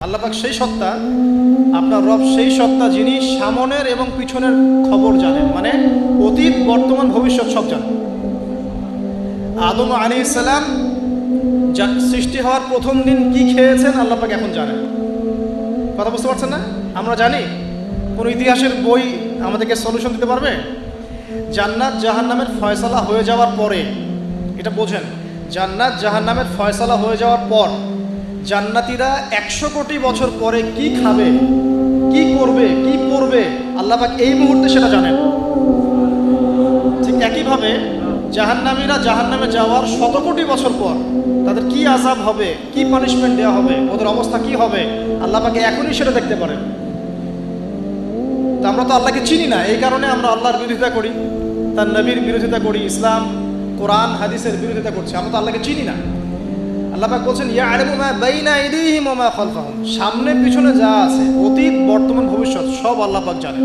আল্লাহ পাক সেই সত্তা, আপনার রব সেই সত্তা যিনি সামনের এবং পিছনের খবর জানেন, মানে অতীত, বর্তমান, ভবিষ্যৎ সব জানেন। আদম আলাইহিস সালাম সৃষ্টি হওয়ার প্রথম দিন কি খেয়েছেন আল্লাহ পাক এখন জানেন। কথা বুঝতে পারছেন না? আমরা জানি? কোন ইতিহাসের বই আমাদেরকে সলিউশন দিতে পারবে? জান্নাত জাহান্নামের ফয়সালা হয়ে যাওয়ার পরে, এটা বোঝেন, জান্নাত জাহান্নামের ফয়সালা হয়ে যাওয়ার পর জান্নাতীরা 100 কোটি বছর পরে কি খাবে, কি করবে, কি পড়বে, আল্লাহ পাক এই মুহূর্তে সেটা জানেন। ঠিক একইভাবে জাহান্নামীরা জাহান্নামে যাওয়ার 100 কোটি বছর পর তাদের কি আযাব হবে, কি পানিশমেন্ট দেওয়া হবে, ওদের অবস্থা কি হবে, আল্লাহ পাক এখনই সেটা দেখতে পারেন। তো আমরা তো আল্লাহকে চিনি না, এই কারণে আমরা আল্লাহর বিরোধিতা করি, তার নবীর বিরোধিতা করি, ইসলাম কোরআন হাদিসের বিরোধিতা করছি। আমরা তো আল্লাহকে চিনি না। আল্লাহ পাক বলছেন ইয়া'লামু মা বাইনা আইদিহিম ওয়া মা খালফাহুম, সামনে পিছনে যা আছে, অতীত, বর্তমান, ভবিষ্যৎ সব আল্লাহ পাক জানেন।